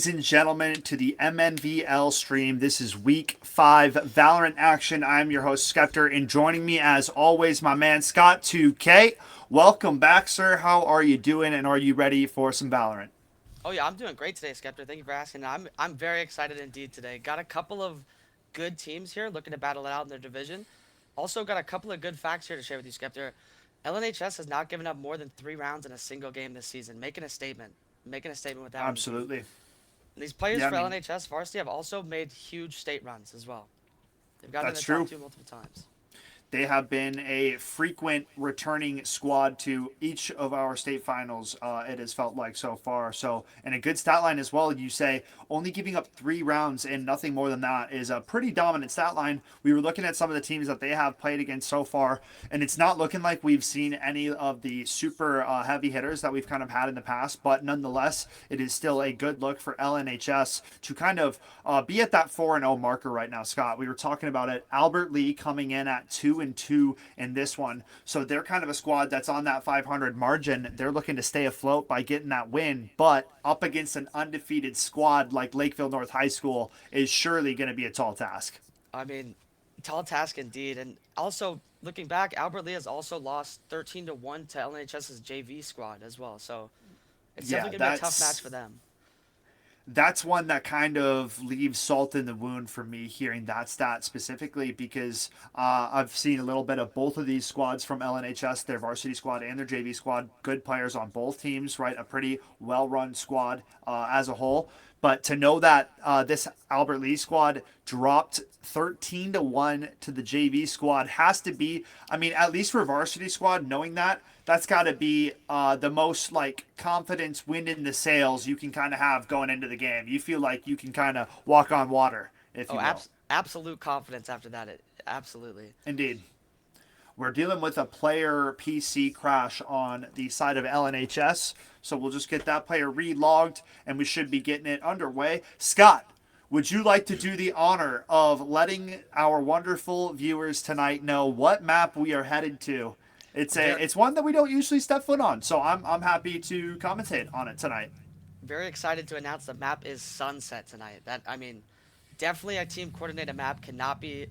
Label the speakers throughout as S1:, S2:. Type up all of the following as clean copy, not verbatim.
S1: And gentlemen, to the MNVL stream. This is week 5 Valorant action. I'm your host, Skeptor, and joining me as always, my man Scott 2K. Welcome back, sir. How are you doing, and are you ready for some Valorant?
S2: Oh yeah, I'm doing great today, Skeptor. Thank you for asking. I'm very excited indeed today. Got a couple of good teams here looking to battle it out in their division. Also got a couple of good facts here to share with you, Skeptor. LNHS has not given up more than 3 rounds in a single game this season, making a statement. Making a statement with that one indeed.
S1: Absolutely.
S2: And these players
S1: Yeah, I
S2: for
S1: mean,
S2: LNHS varsity have also made huge state runs as well. They've gotten in
S1: that's
S2: the top
S1: true.
S2: two multiple times.
S1: They have been a frequent returning squad to each of our state finals, it has felt like so far. So, and a good stat line as well. You say only giving up 3 rounds and nothing more than that is a pretty dominant stat line. We were looking at some of the teams that they have played against so far, and it's not looking like we've seen any of the super heavy hitters that we've kind of had in the past. But nonetheless, it is still a good look for LNHS to kind of be at that 4-0 marker right now, Scott. We were talking about it. Albert Lee coming in at 2-2 in this one. So they're kind of a squad that's on that 500 margin. They're looking to stay afloat by getting that win, but up against an undefeated squad like Lakeville North High School is surely going to be a tall task.
S2: I mean, tall task indeed. And also looking back, Albert Lee has also lost 13-1 to LNHS's JV squad as well. So it's
S1: Yeah,
S2: definitely gonna be a tough match for them.
S1: that's one that kind of leaves salt in the wound for me hearing that stat specifically because I've seen a little bit of both of these squads from LNHS, their varsity squad and their JV squad. Good players on both teams, right? A pretty well run squad as a whole. But to know that this Albert Lee squad dropped 13-1 to the JV squad has to be, I mean, at least for varsity squad, knowing that, that's got to be the most like confidence, wind in the sails you can kind of have going into the game. You feel like you can kind of walk on water, if
S2: Oh,
S1: you will.
S2: absolute confidence after that. Absolutely.
S1: Indeed. We're dealing with a player PC crash on the side of LNHS, so we'll just get that player relogged and we should be getting it underway. Scott, would you like to do the honor of letting our wonderful viewers tonight know what map we are headed to?
S2: Very,
S1: It's one that we don't usually step foot on, so I'm happy to commentate on it tonight.
S2: very excited to announce the map is Sunset tonight. Definitely a team coordinated map. Cannot be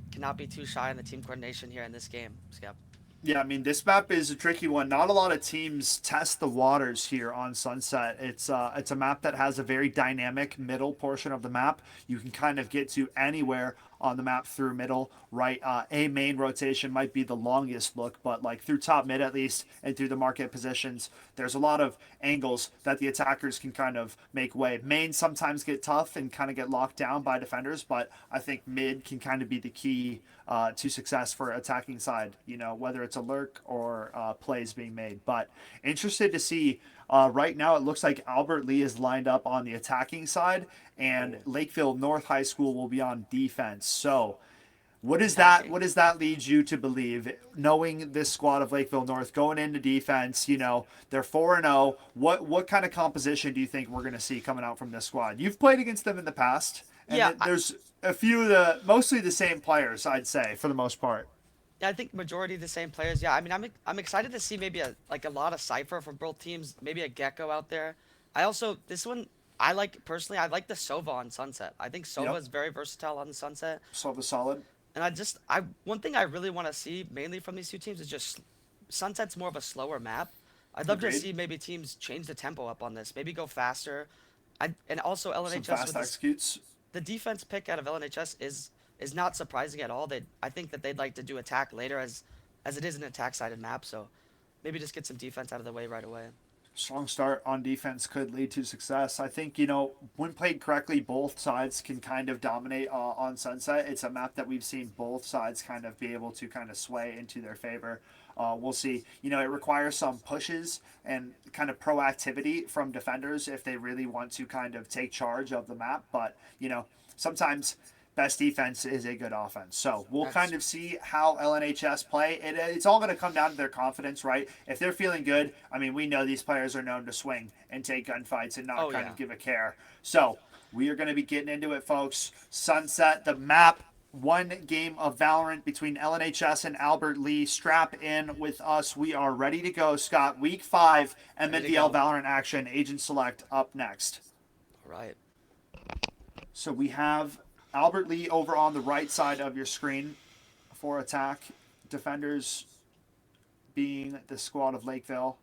S2: too shy on the team coordination here in this game, Skep.
S1: Yeah, I mean this map is a tricky one. Not a lot of teams test the waters here on Sunset. It's a map that has a very dynamic middle portion of the map. You can kind of get to anywhere on the map through middle, right? A main rotation might be the longest look, but like through top mid at least and through the market positions, there's a lot of angles that the attackers can kind of make way. Main sometimes get tough and kind of get locked down by defenders, but I think mid can kind of be the key to success for attacking side, you know, whether it's a lurk or plays being made. But interested to see. Right now, it looks like Albert Lee is lined up on the attacking side, and
S2: Oh,
S1: Lakeville North High School will be on defense. So, what is that?
S2: attacking.
S1: What does that lead you to believe? Knowing this squad of Lakeville North going into defense, you know they're 4-0. What kind of composition do you think we're going to see coming out from this squad? You've played against them in the past, and
S2: Yeah,
S1: there's a few of the mostly the same players, I'd say, for the most part.
S2: I think majority of the same players. Yeah, I mean, I'm excited to see maybe a lot of cipher from both teams. Maybe a gecko out there. I also this one I like personally. I like the Sova on Sunset. I think Sova
S1: Yep,
S2: is very versatile on the Sunset.
S1: so the solid.
S2: And I one thing I really want to see mainly from these two teams is just Sunset's more of a slower map. I'd love to
S1: Agreed.
S2: see maybe teams change the tempo up on this. Maybe go faster. And also
S1: Some
S2: LNHS
S1: fast
S2: with this
S1: executes.
S2: the defense pick out of LNHS is not surprising at all. I think that they'd like to do attack later as it is an attack sided map. So maybe just get some defense out of the way right away.
S1: Strong start on defense could lead to success. I think, you know, when played correctly, both sides can kind of dominate on Sunset. It's a map that we've seen both sides kind of be able to kind of sway into their favor. We'll see. You know, it requires some pushes and kind of proactivity from defenders if they really want to kind of take charge of the map. But, you know, sometimes best defense is a good offense. So we'll kind
S2: That's
S1: of see how LNHS play. It's all going to come down to their confidence, right? If they're feeling good, I mean, we know these players are known to swing and take gunfights and not
S2: oh
S1: kind
S2: yeah.
S1: of give a care. So we are going to be getting into it, folks. Sunset, the map. One game of Valorant between LNHS and Albert Lee. Strap in with us. We are ready to go, Scott. Week 5,
S2: Ready to
S1: MNVL
S2: go.
S1: Valorant action. Agent Select up next.
S2: All right.
S1: So we have Albert Lee over on the right side of your screen for attack. Defenders being the squad of Lakeville.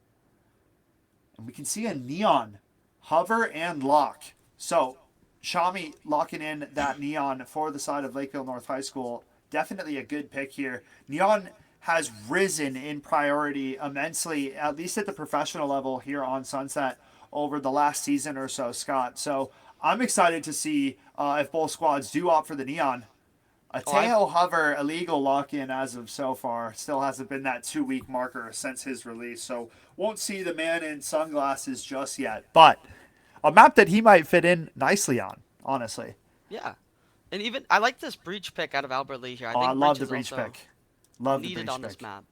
S1: And we can see a Neon hover and lock. So Shami locking in that Neon for the side of Lakeville North High School. Definitely a good pick here. Neon has risen in priority immensely, at least at the professional level here on Sunset over the last season or so, Scott. So I'm excited to see if both squads do opt for the Neon. A
S2: Oh, I've
S1: Teo Hover illegal lock-in as of so far. Still hasn't been that 2-week marker since his release. So won't see the man in sunglasses just yet. But a map that he might fit in nicely on, honestly.
S2: yeah, and even I like this breach pick out of Albert Lee here. I
S1: Oh, I
S2: think breach
S1: love the
S2: is
S1: breach
S2: also
S1: pick. Love the
S2: needed
S1: breach
S2: on this
S1: pick.
S2: map.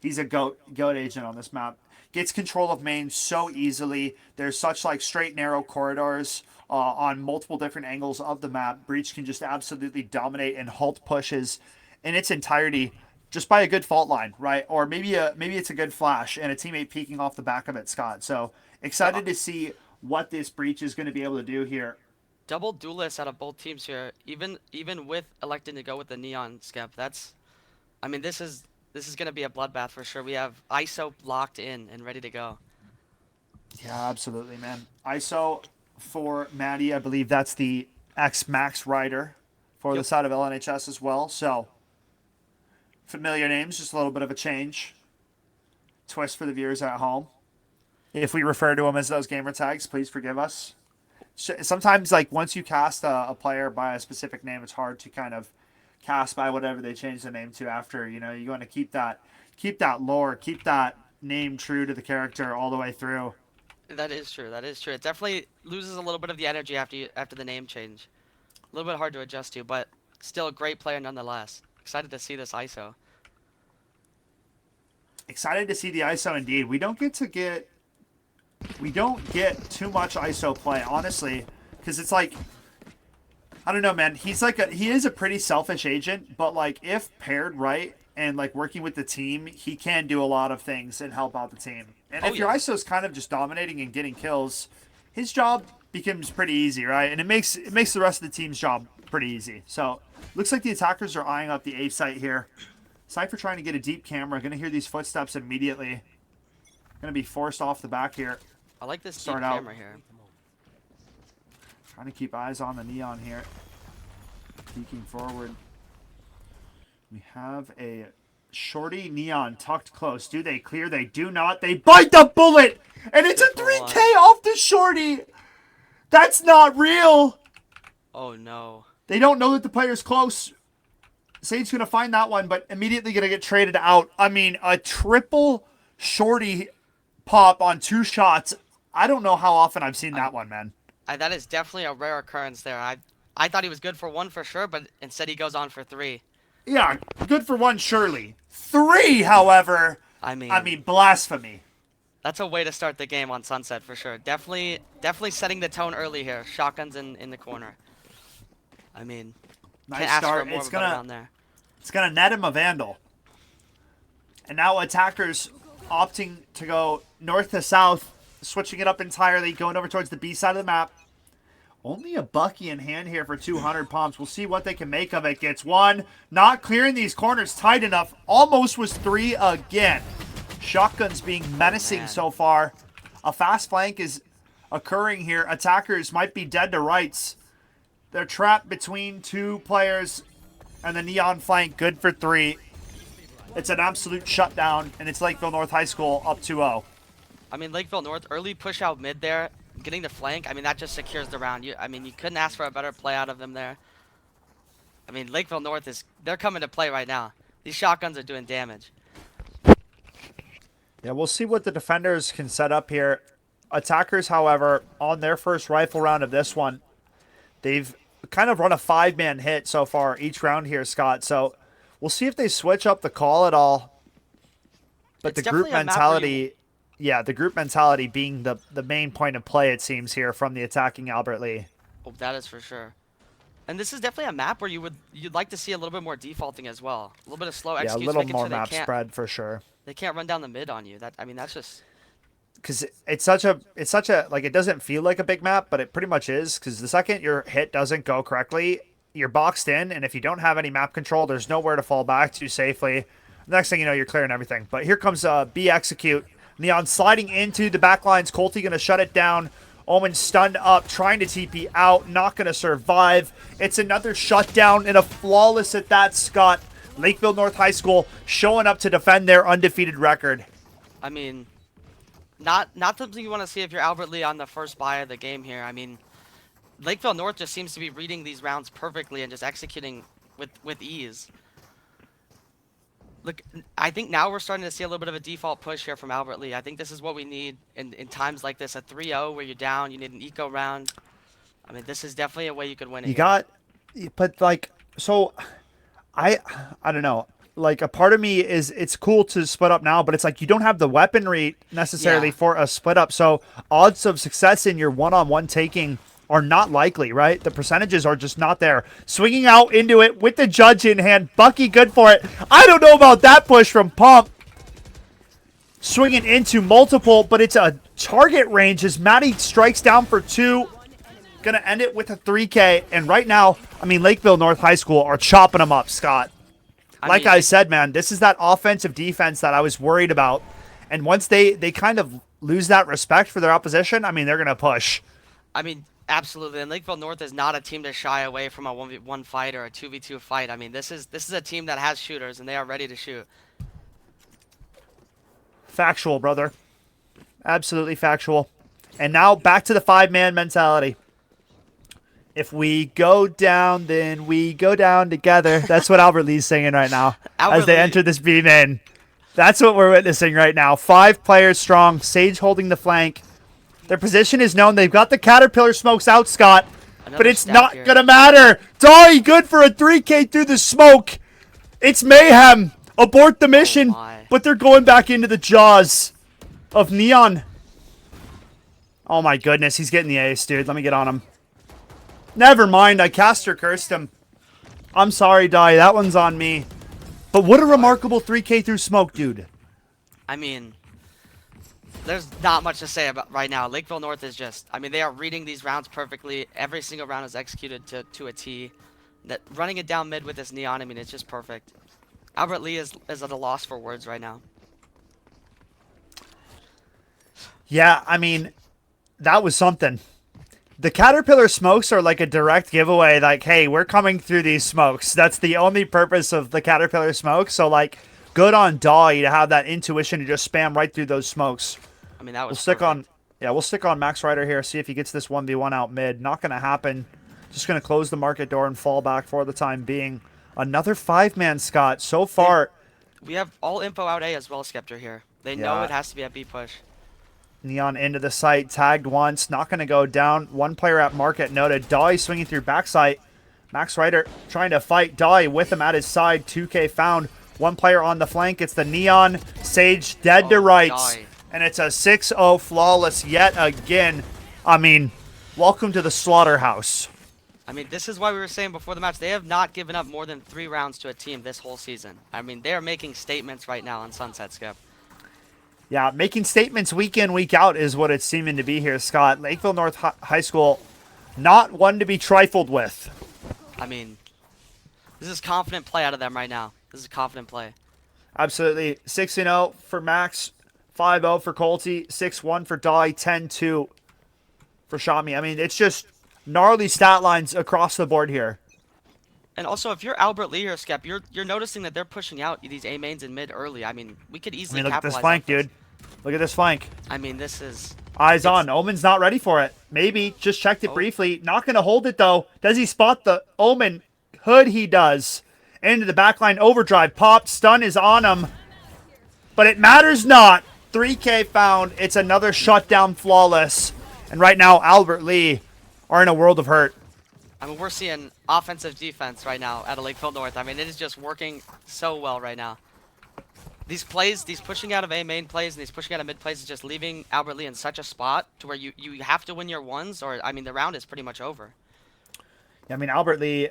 S1: He's a goat agent on this map. Gets control of main so easily. There's such like straight narrow corridors on multiple different angles of the map. Breach can just absolutely dominate and halt pushes in its entirety just by a good fault line, right? Or maybe it's a good flash and a teammate peeking off the back of it, Scott. So
S2: The
S1: excited to see what this breach is going to be able to do here.
S2: double duelists out of both teams here. Even with electing to go with the neon skip, I mean this is gonna be a bloodbath for sure. We have ISO locked in and ready to go.
S1: Yeah, absolutely, man. ISO for Maddie, I believe that's the X Max rider for the
S2: Yep.
S1: side of LNHS as well. So familiar names, just a little bit of a change. Twist for the viewers at home. If we refer to them as those gamer tags, please forgive us. Sometimes, like once you cast a player by a specific name, it's hard to kind of cast by whatever they change the name to after. You know, you want to keep that lore, keep that name true to the character all the way through.
S2: That is true. That is true. It definitely loses a little bit of the energy after the name change. A little bit hard to adjust to, but still a great player nonetheless. Excited to see this ISO.
S1: Excited to see the ISO indeed. We don't get too much ISO play, honestly, because it's like I don't know, man. He is a pretty selfish agent, but like if paired right and like working with the team, he can do a lot of things and help out the team. And
S2: Oh
S1: if your
S2: yeah.
S1: ISO is kind of just dominating and getting kills, his job becomes pretty easy, right? And it makes the rest of the team's job pretty easy. So looks like the attackers are eyeing up the A site here. Cypher trying to get a deep camera. Gonna hear these footsteps immediately. Gonna be forced off the back here.
S2: I like this
S1: Start
S2: deep
S1: out.
S2: camera here.
S1: Trying to keep eyes on the Neon here. Peeking forward. We have a shorty Neon tucked close. Do they clear? They do not. They bite the bullet! And it's a 3K off the shorty! That's not real!
S2: Oh no.
S1: They don't know that the player's close. Sage's going to find that one, but immediately going to get traded out. I mean, a triple shorty pop on 2 shots. I don't know how often I've seen that one, man.
S2: That is definitely a rare occurrence there. I thought he was good for one for sure, but instead he goes on for three.
S1: Yeah, good for 1, surely. 3, however,
S2: I mean,
S1: I mean, blasphemy.
S2: that's a way to start the game on Sunset for sure. Definitely setting the tone early here. Shotguns in the corner. I mean,
S1: Nice
S2: can't ask for
S1: start.
S2: more
S1: It's
S2: of a better
S1: gonna
S2: round there.
S1: it's gonna net him a vandal. And now attackers opting to go north to south, switching it up entirely, going over towards the B side of the map. Only a Bucky in hand here for 200 pumps. We'll see what they can make of it. Gets 1. Not clearing these corners tight enough. Almost was 3 again. Shotguns being menacing
S2: man.
S1: so far. A fast flank is occurring here. Attackers might be dead to rights. They're trapped between 2 players. And the Neon flank, good for 3. It's an absolute shutdown. And it's Lakeville North High School up 2-0.
S2: I mean, Lakeville North early push out mid there, getting the flank. I mean, that just secures the round. I mean, you couldn't ask for a better play out of them there. I mean, Lakeville North they're coming to play right now. These shotguns are doing damage.
S1: Yeah, we'll see what the defenders can set up here. Attackers, however, on their first rifle round of this one, they've kind of run a 5-man hit so far each round here, Scott. So we'll see if they switch up the call at all. But
S2: It's
S1: the group
S2: definitely a map where
S1: mentality, yeah, the group mentality being the main point of play, it seems, here from the attacking Albert Lee.
S2: Oh, that is for sure. And this is definitely a map where you'd like to see a little bit more defaulting as well. A little bit of slow
S1: Yeah, a
S2: execution,
S1: little
S2: making
S1: more
S2: sure
S1: map spread for sure.
S2: they can't run down the mid on you. I mean, that's just
S1: because it's such a like, it doesn't feel like a big map, but it pretty much is, because the second your hit doesn't go correctly, you're boxed in, and if you don't have any map control, there's nowhere to fall back to safely. Next thing you know, you're clearing everything. But here comes B execute. Neon sliding into the back lines. Colty going to shut it down. Omen stunned up, trying to TP out, not going to survive. It's another shutdown and a flawless at that, Scott. Lakeville North High School showing up to defend their undefeated record.
S2: I mean, not something you want to see if you're Albert Lee on the first buy of the game here. I mean, Lakeville North just seems to be reading these rounds perfectly and just executing with ease. Look, I think now we're starting to see a little bit of a default push here from Albert Lee. I think this is what we need in times like this. A 3-0 where you're down, you need an eco round. I mean, this is definitely a way you could win it.
S1: You
S2: here.
S1: got, but like, so I don't know. Like, a part of me is, it's cool to split up now, but it's like you don't have the weaponry necessarily
S2: Yeah.
S1: for a split up. So odds of success in your one-on-one taking are not likely, right? The percentages are just not there. Swinging out into it with the judge in hand. Bucky good for it. I don't know about that push from Pump. Swinging into multiple, but it's a target range as Matty strikes down for 2. Gonna end it with a 3K. And right now, I mean, Lakeville North High School are chopping them up, Scott. Like I said, man, this is that offensive defense that I was worried about. And once they kind of lose that respect for their opposition, I mean, they're going to push.
S2: I mean, absolutely. And Lakeville North is not a team to shy away from a 1v1 fight or a 2v2 fight. I mean, this is a team that has shooters and they are ready to shoot.
S1: Factual, brother. Absolutely factual. And now back to the 5-man mentality. If we go down, then we go down together. That's what Albert Lee's singing right now as they enter this B main. That's what we're witnessing right now. 5 players strong. Sage holding the flank. Their position is known. They've got the Caterpillar smokes out, Scott. But it's not going to matter. Dari good for a 3K through the smoke. It's mayhem. Abort the mission. But they're going back into the jaws of Neon. Oh my goodness. He's getting the ace, dude. Let me get on him. Never mind, I caster cursed him. I'm sorry, Dai. That one's on me. But what a remarkable 3K through smoke, dude.
S2: I mean, there's not much to say about right now. Lakeville North is just, I mean, they are reading these rounds perfectly. Every single round is executed to a T. That running it down mid with this Neon, I mean, it's just perfect. Albert Lee is at a loss for words right now.
S1: Yeah, I mean, that was something. The Caterpillar smokes are like a direct giveaway, like, hey, we're coming through these smokes. That's the only purpose of the Caterpillar smokes. So, like, good on Dolly to have that intuition to just spam right through those smokes.
S2: I mean, that was
S1: we'll stick on Max Ryder here, see if he gets this 1v1 out mid. Not going to happen. Just going to close the market door and fall back for the time being. Another 5-man, Scott. So far,
S2: we have all info out A as well, Skeptor here. They know it has to be a B push.
S1: Neon into the site, tagged once, not going to go down. One player at market noted. Dolly swinging through backside. Max Ryder trying to fight Dolly with him at his side. 2K found. One player on the flank. It's the Neon. Sage dead to rights. And it's a 6-0 flawless yet again. I mean, welcome to the slaughterhouse.
S2: I mean, this is why we were saying before the match, they have not given up more than 3 rounds to a team this whole season. I mean, they are making statements right now on Sunset, Skip.
S1: Yeah, making statements week in, week out is what it's seeming to be here, Scott. Lakeville North High School, not one to be trifled with.
S2: I mean, this is confident play out of them right now. This is confident play.
S1: Absolutely. 6-0 for Max, 5-0 for Colty, 6-1 for Dolly, 10-2 for Shami. I mean, it's just gnarly stat lines across the board here.
S2: And also, if you're Albert Lee or Skep, you're noticing that they're pushing out these A mains in mid early. I mean, we could easily
S1: look at
S2: capitalize
S1: this flank,
S2: on this.
S1: dude. Look at this flank.
S2: I mean, this is...
S1: Eyes on. Omen's not ready for it. Maybe. Just checked it briefly. Not going to hold it, though. Does he spot the Omen hood? He does. Into the backline overdrive. Popped. Stun is on him. But it matters not. 3K found. It's another shutdown flawless. And right now, Albert Lee are in a world of hurt.
S2: I mean, we're seeing offensive defense right now at Lakeville North. I mean, it is just working so well right now. These plays, these pushing out of A main plays and these pushing out of mid plays is just leaving Albert Lee in such a spot to where you have to win your ones or, I mean, the round is pretty much over.
S1: Yeah, I mean, Albert Lee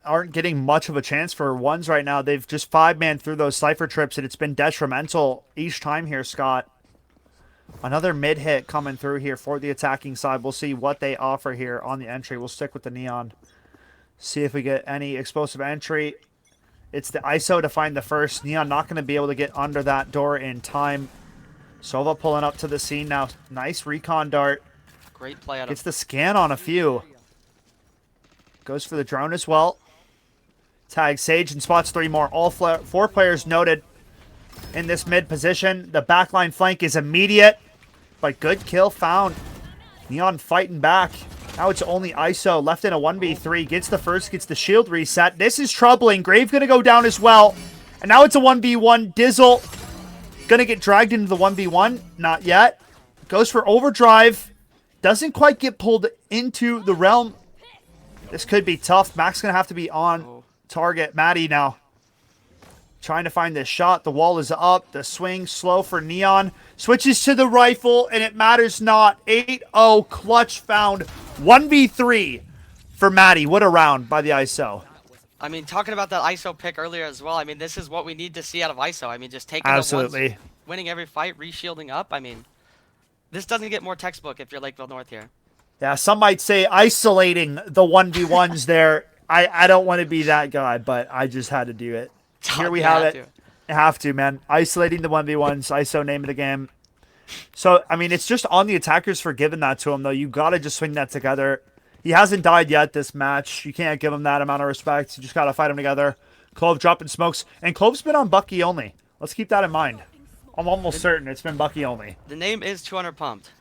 S1: aren't getting much of a chance for ones right now. They've just 5-man through those Cypher trips, and it's been detrimental each time here, Scott. Another mid hit coming through here for the attacking side. We'll see what they offer here on the entry. We'll stick with the Neon. See if we get any explosive entry. It's the ISO to find the first. Neon not going to be able to get under that door in time. Sova pulling up to the scene now. Nice recon dart.
S2: Great play out of.
S1: Gets the scan on a few. Goes for the drone as well. Tags Sage and spots 3 more. All 4 players noted in this mid position. The backline flank is immediate, but good kill found. Neon fighting back. Now it's only ISO left in a 1v3. Gets the first, gets the shield reset. This is troubling. Grave going to go down as well. And now it's a 1v1. Dizzle going to get dragged into the 1v1. Not yet. Goes for overdrive. Doesn't quite get pulled into the realm. This could be tough. Mac's going to have to be on target. Maddie now trying to find this shot. The wall is up. The swing slow for Neon. Switches to the rifle, and it matters not. 8-0 clutch found. 1v3 for Maddie. What a round by the ISO.
S2: I mean, talking about that ISO pick earlier as well, I mean, this is what we need to see out of ISO. I mean, just taking
S1: Absolutely.
S2: the ones, winning every fight, re-shielding up. I mean, this doesn't get more textbook if you're Lakeville North here.
S1: Yeah, some might say isolating the 1v1s there. I don't want to be that guy, but I just had to do it. Here we have it. You have to, man. Isolating the 1v1s, ISO name of the game. So, I mean, it's just on the attackers for giving that to him, though. You got to just swing that together. He hasn't died yet this match. You can't give him that amount of respect. You just got to fight him together. Clove dropping smokes. And Clove's been on Bucky only. Let's keep that in mind. I'm almost certain it's been Bucky only.
S2: The name is 200 Pumped.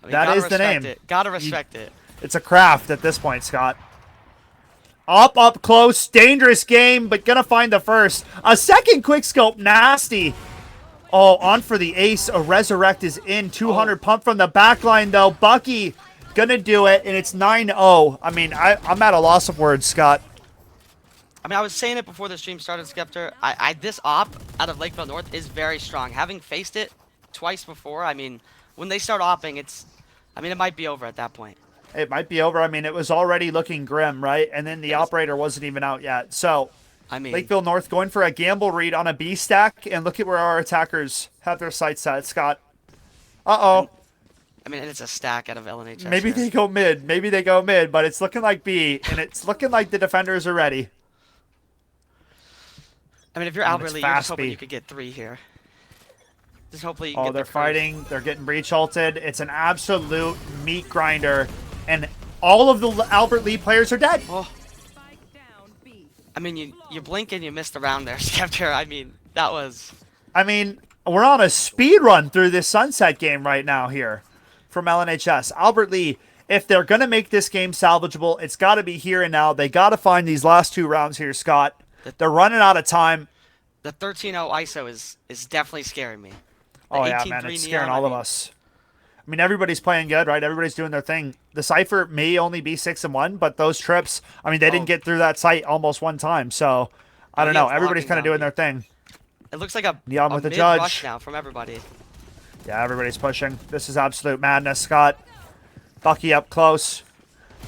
S2: I mean,
S1: that is the name.
S2: Gotta respect it.
S1: It's a craft at this point, Scott. Up close. Dangerous game, but gonna find the first. A second quickscope. Nasty. Oh, on for the ace. A resurrect is in. 200 pump from the back line, though. Bucky gonna do it, and it's 9-0. I mean, I'm at a loss of words, Scott.
S2: I mean, I was saying it before the stream started, Skeptor. This op out of Lakeville North is very strong. Having faced it twice before, I mean, when they start opping, it might be over at that point.
S1: It might be over. I mean, it was already looking grim, right? And then the operator wasn't even out yet. So,
S2: I mean,
S1: Lakeville North going for a gamble read on a B stack, and look at where our attackers have their sights set, Scott. Uh-oh.
S2: I mean, it's a stack out of LNHS.
S1: Maybe they go mid. Maybe they go mid, but it's looking like B, and it's looking like the defenders are ready.
S2: I mean, if you're Albert Lee, you're just hoping you could get 3 here. Just hopefully you can get
S1: they're
S2: the
S1: fighting. They're getting breach ulted. It's an absolute meat grinder, and all of the Albert Lee players are dead.
S2: Oh. I mean, you blink and you miss the round there, Skeptor. I mean, that was...
S1: I mean, we're on a speed run through this Sunset game right now here from LNHS. Albert Lee, if they're going to make this game salvageable, it's got to be here and now. They got to find these last 2 rounds here, Scott. They're running out of time.
S2: The 13-0 ISO is definitely scaring me.
S1: Oh, yeah, man. It's scaring all of us. I mean, everybody's playing good, right? Everybody's doing their thing. The Cypher may only be 6-1, but those trips, I mean, they didn't get through that site almost one time. So, I don't know. Everybody's kind of doing their thing.
S2: It looks like a
S1: Neon with the judge
S2: rush now from everybody.
S1: Yeah, everybody's pushing. This is absolute madness, Scott. Bucky up close.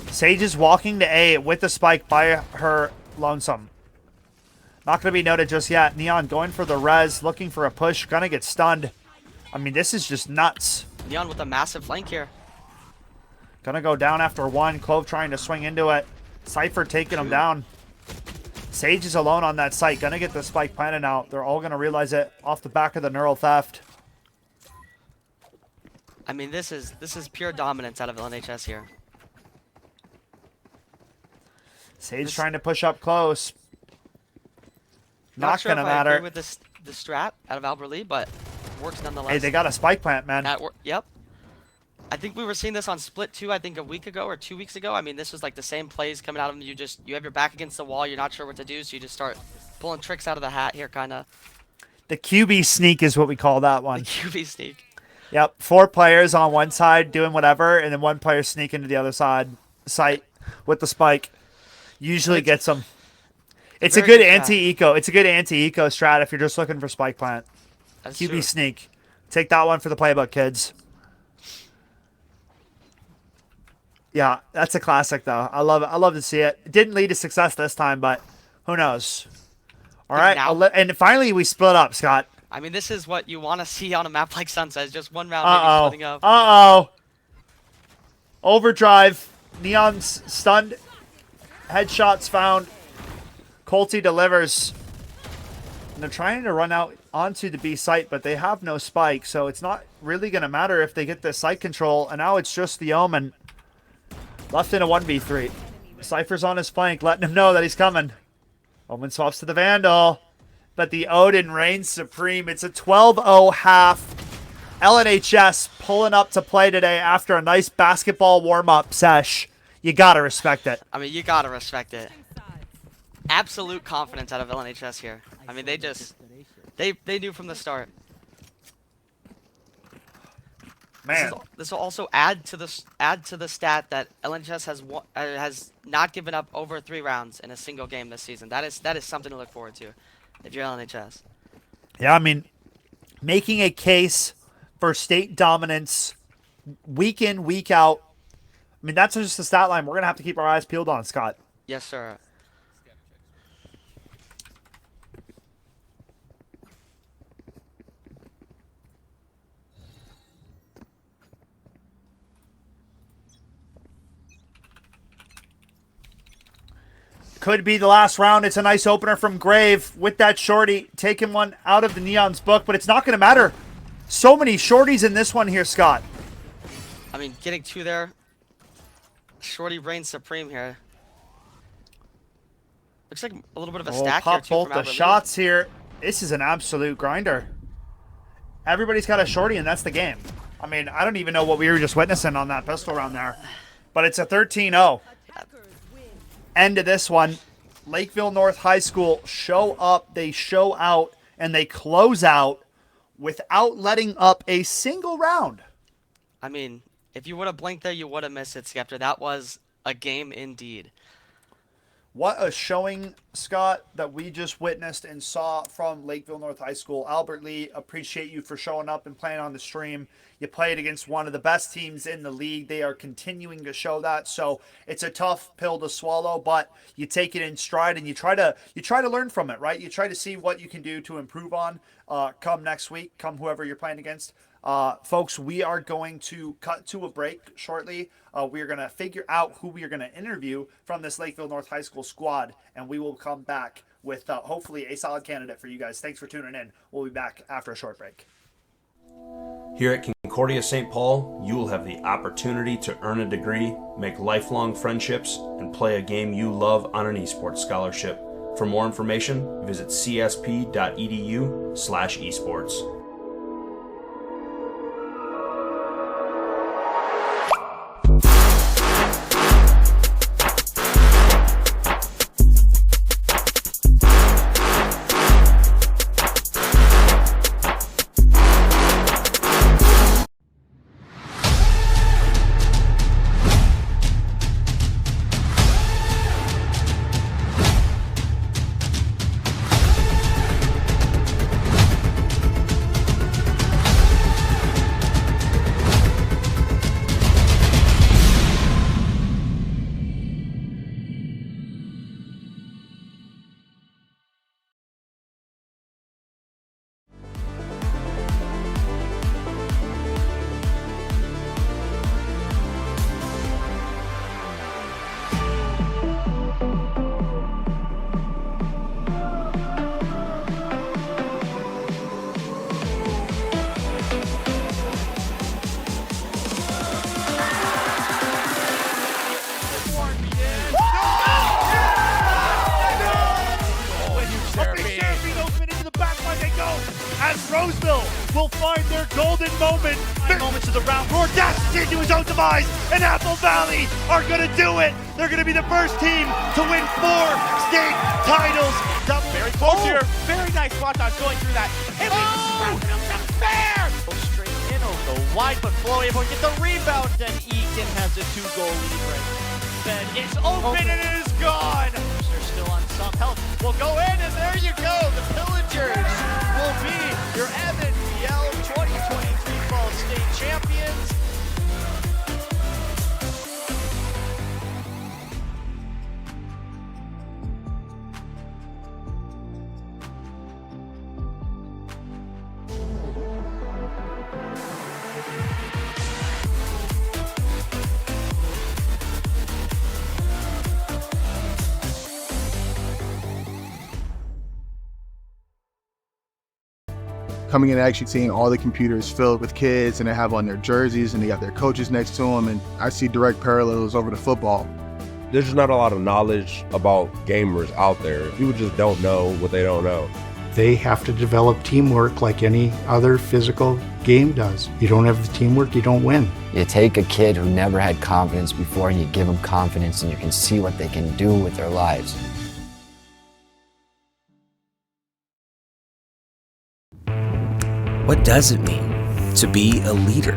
S1: Sage is walking to A with the spike by her lonesome. Not going to be noted just yet. Neon going for the res, looking for a push. Going to get stunned. I mean, this is just nuts.
S2: Neon with a massive flank here.
S1: Going to go down after 1. Clove trying to swing into it. Cypher taking him down. Sage is alone on that site. Going to get the spike planted out. They're all going to realize it off the back of the neural theft.
S2: I mean, this is pure dominance out of LNHS here.
S1: Sage trying to push up close. Not
S2: sure
S1: gonna
S2: if
S1: matter.
S2: I agree with the strat out of Albert Lee, but works nonetheless.
S1: Hey, they got a spike plant, man.
S2: Yep. I think we were seeing this on Split 2, I think a week ago or 2 weeks ago. I mean, this was like the same plays coming out of them. You have your back against the wall. You're not sure what to do, so you just start pulling tricks out of the hat here, kind of.
S1: The QB sneak is what we call that one.
S2: The QB sneak.
S1: Yep, 4 players on one side doing whatever, and then 1 player sneaking to the other side site with the spike. Usually gets them. It's a good anti-eco. It's a good anti-eco strat if you're just looking for spike plant.
S2: That's
S1: QB
S2: true.
S1: sneak. Take that one for the playbook, kids. Yeah, that's a classic though. I love to see it. It didn't lead to success this time, but who knows? All right, and finally we split up, Scott.
S2: I mean, this is what you want to see on a map like Sunset. Just one round, maybe
S1: Uh-oh.
S2: splitting up.
S1: Uh-oh. Overdrive. Neon's stunned. Headshots found. Colty delivers. And they're trying to run out onto the B site, but they have no spike, so it's not really going to matter if they get the site control. And now it's just the Omen left in a 1v3. Cypher's on his flank, letting him know that he's coming. Omen swaps to the Vandal, but the Odin reigns supreme. It's a 12-0 half. LNHS pulling up to play today after a nice basketball warm-up sesh. You got to respect it.
S2: I mean, you got to respect it. Absolute confidence out of LNHS here. I mean, they knew from the start.
S1: Man,
S2: This will also add to the stat that LNHS has not given up over 3 rounds in a single game this season. That is something to look forward to if you're LNHS.
S1: yeah, I mean, making a case for state dominance week in, week out. I mean, that's just the stat line we're going to have to keep our eyes peeled on, Scott.
S2: Yes, sir.
S1: Could be the last round. It's a nice opener from Grave with that shorty, taking one out of the Neon's book, but it's not going to matter. So many shorties in this one here, Scott.
S2: I mean, getting 2 there. Shorty reigns supreme here. Looks like a little bit of a stack here,
S1: Pop
S2: too,
S1: both
S2: from
S1: the
S2: Albert
S1: shots here. This is an absolute grinder. Everybody's got a shorty, and that's the game. I mean, I don't even know what we were just witnessing on that pistol round there. But it's a 13-0. End of this one. Lakeville North High School show up, they show out, and they close out without letting up a single round.
S2: I mean, if you would have blinked there, you would have missed it, Skeptor. That was a game indeed.
S1: What a showing, Scott, that we just witnessed and saw from Lakeville North High School. Albert Lee, appreciate you for showing up and playing on the stream. You played against one of the best teams in the league. They are continuing to show that. So it's a tough pill to swallow, but you take it in stride and you try to learn from it, right? You try to see what you can do to improve on come next week, come whoever you're playing against. Folks, we are going to cut to a break shortly. We are going to figure out who we are going to interview from this Lakeville North High School squad, and we will come back with hopefully a solid candidate for you guys. Thanks for tuning in. We'll be back after a short break.
S3: Here at Concordia St. Paul, you will have the opportunity to earn a degree, make lifelong friendships, and play a game you love on an esports scholarship. For more information, visit csp.edu/esports.
S1: As Roseville will find their golden moment. 9 moments of the round. Roar dashes into his own demise, and Apple Valley are going to do it. They're going to be the first team to win 4 state titles.
S4: Very close here. Very nice spot dodge going through that. And fair! Go straight in over the wide, but Flowy able to get the rebound, and Eakin has a 2-goal lead right. Then it's open and it is gone. They're still on some health. We'll go in, and there you go. The Pillagers will be your MNVL 2023 Fall State Champions.
S5: coming in and actually seeing all the computers filled with kids and they have on their jerseys and they got their coaches next to them, and I see direct parallels over to football.
S6: There's just not a lot of knowledge about gamers out there. People just don't know what they don't know.
S7: They have to develop teamwork like any other physical game does. You don't have the teamwork, you don't win.
S8: You take a kid who never had confidence before and you give them confidence, and you can see what they can do with their lives.
S9: What does it mean to be a leader?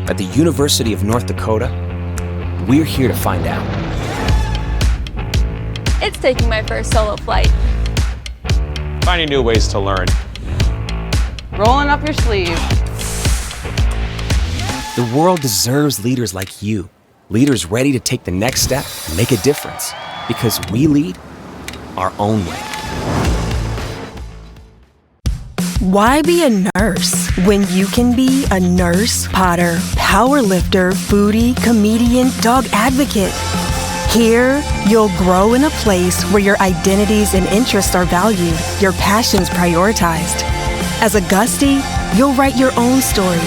S9: At the University of North Dakota, we're here to find out.
S10: It's taking my first solo flight.
S11: Finding new ways to learn.
S12: Rolling up your sleeves.
S9: The world deserves leaders like you. Leaders ready to take the next step and make a difference. Because we lead our own way.
S13: Why be a nurse when you can be a nurse, potter, power lifter, foodie, comedian, dog advocate? Here, you'll grow in a place where your identities and interests are valued, your passions prioritized. As a Gusty, you'll write your own story,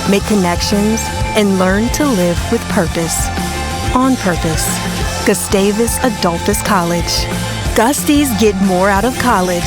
S13: make connections, and learn to live with purpose. On purpose. Gustavus Adolphus College. Gusties get more out of college.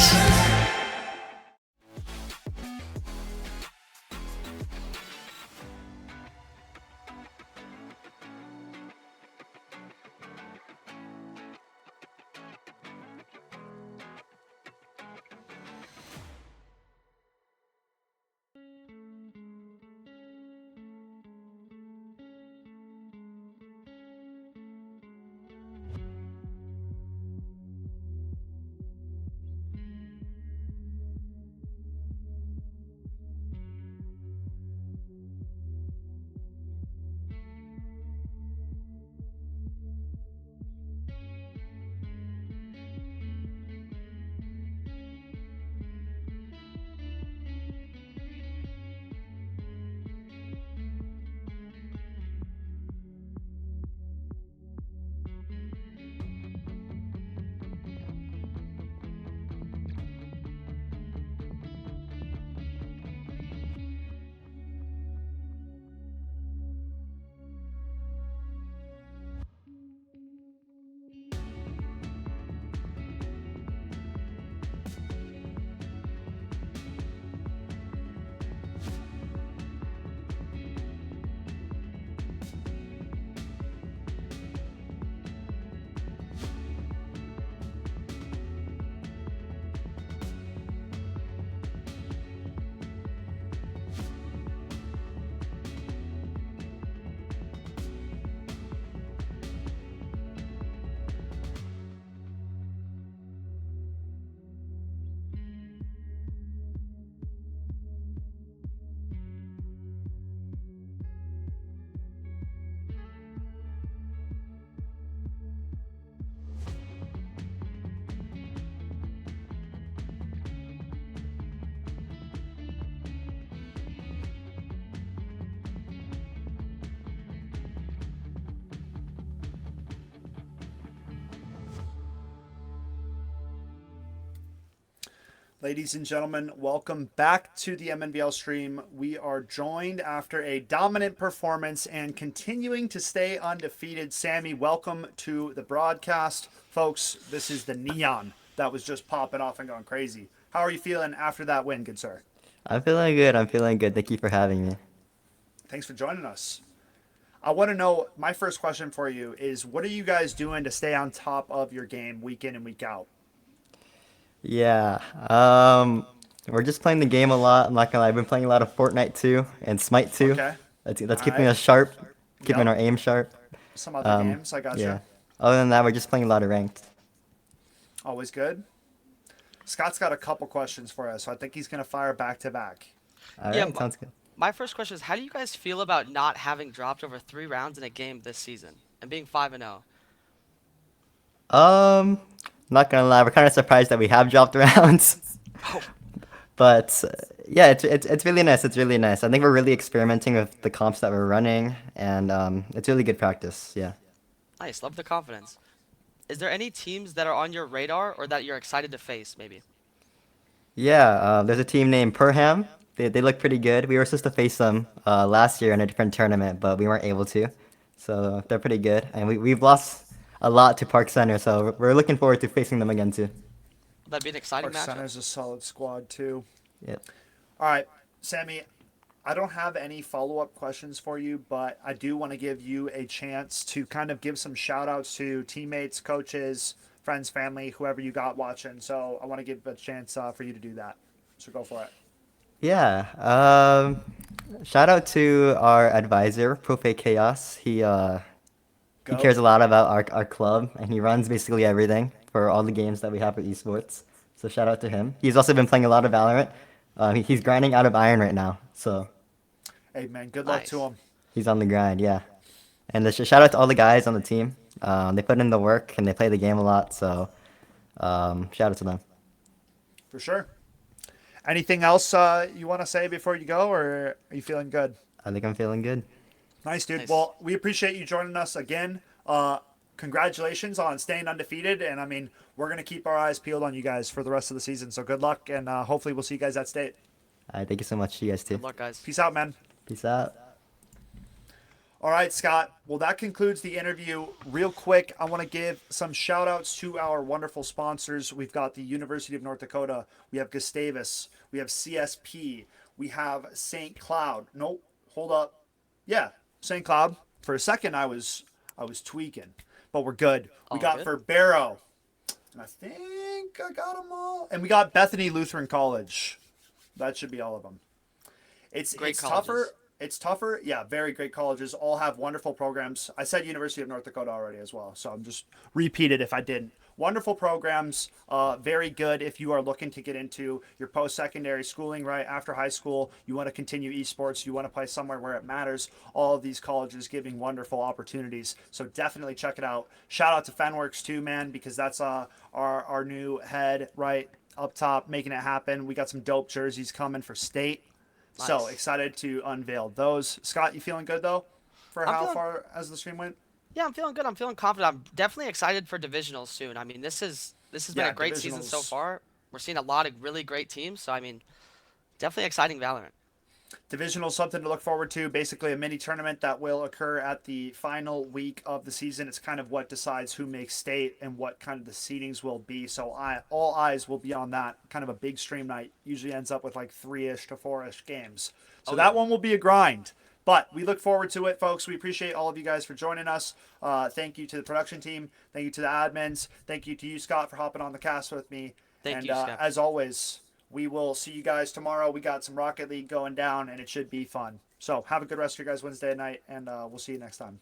S1: Ladies and gentlemen, welcome back to the MNVL stream. We are joined after a dominant performance and continuing to stay undefeated. Sammy, welcome to the broadcast. Folks, this is the neon that was just popping off and going crazy. How are you feeling after that win, good sir?
S14: I'm feeling good. I'm feeling good. Thank you for having me.
S1: Thanks for joining us. I want to know, my first question for you is, what are you guys doing to stay on top of your game week in and week out?
S14: Yeah, we're just playing the game a lot. I'm not gonna lie, I've been playing a lot of Fortnite too and Smite too.
S1: Okay.
S14: That's keeping us sharp, keeping our aim sharp.
S1: Some other games, I gotcha.
S14: Yeah. Other than that, we're just playing a lot of ranked.
S1: Always good. Scott's got a couple questions for us, so I think he's gonna fire back to back.
S14: All right, sounds good.
S2: My first question is, how do you guys feel about not having dropped over 3 rounds in a game this season and being 5-0?
S14: Not gonna lie, we're kind of surprised that we have dropped rounds. But yeah, it's really nice. It's really nice. I think we're really experimenting with the comps that we're running, and it's really good practice. Yeah.
S2: Nice, love the confidence. Is there any teams that are on your radar or that you're excited to face, maybe?
S14: Yeah, there's a team named Perham. They look pretty good. We were supposed to face them last year in a different tournament, but we weren't able to. So they're pretty good. And we've lost a lot to Park Center, so we're looking forward to facing them again too.
S2: That'd be an exciting
S1: Our
S2: matchup.
S1: center's a solid squad too.
S14: Yep.
S1: All right, Sammy, I don't have any follow-up questions for you, but I do want to give you a chance to kind of give some shout-outs to teammates, coaches, friends, family, whoever you got watching. So I want to give a chance for you to do that. So go for it.
S14: Yeah. Shout out to our advisor, Profe Chaos. He cares a lot about our club, and he runs basically everything for all the games that we have for esports. So shout out to him. He's also been playing a lot of Valorant. He's grinding out of iron right now. So
S1: Hey, man, good luck to him.
S14: he's on the grind, yeah. And shout out to all the guys on the team. They put in the work and they play the game a lot. So shout out to them.
S1: For sure. Anything else you want to say before you go, or are you feeling good?
S14: I think I'm feeling good.
S1: Nice, dude.
S2: Nice.
S1: Well, we appreciate you joining us again. Congratulations on staying undefeated. And, I mean, we're going to keep our eyes peeled on you guys for the rest of the season. So good luck, and hopefully we'll see you guys at state.
S14: All right, thank you so much. You guys too.
S2: Good luck, guys.
S1: Peace out, man.
S14: Peace out.
S1: All right, Scott. Well, that concludes the interview. Real quick, I want to give some shout outs to our wonderful sponsors. We've got the University of North Dakota. We have Gustavus. We have CSP. We have St. Cloud. Nope. Hold up. Yeah, St. Cloud. For a second, I was tweaking, but we're good. We got Verbero. And I think I got them all. And we got Bethany Lutheran College. That should be all of them. It's tougher. It's tougher. Yeah, very great colleges. All have wonderful programs. I said University of North Dakota already as well, so I'm just repeat it if I didn't. Wonderful programs. Very good if you are looking to get into your post-secondary schooling, right after high school. You want to continue esports. You want to play somewhere where it matters. All of these colleges giving wonderful opportunities. So definitely check it out. Shout out to Fenworks too, man, because that's our new head right up top making it happen. We got some dope jerseys coming for state. Nice. So excited to unveil those. Scott, you feeling good though for how far as the stream went?
S2: Yeah, I'm feeling good. I'm feeling confident. I'm definitely excited for divisionals soon. I mean, this has been a great season so far. We're seeing a lot of really great teams. So I mean, definitely exciting Valorant.
S1: Divisional, something to look forward to. Basically a mini tournament that will occur at the final week of the season. It's kind of what decides who makes state and what kind of the seedings will be. So all eyes will be on that. Kind of a big stream night. Usually ends up with like 3-ish to 4-ish games. So that one will be a grind. But we look forward to it, folks. We appreciate all of you guys for joining us. Thank you to the production team. Thank you to the admins. Thank you to you, Scott, for hopping on the cast with me.
S2: Thank you, Scott.
S1: As always, we will see you guys tomorrow. We got some Rocket League going down, and it should be fun. So have a good rest of your guys' Wednesday night, and we'll see you next time.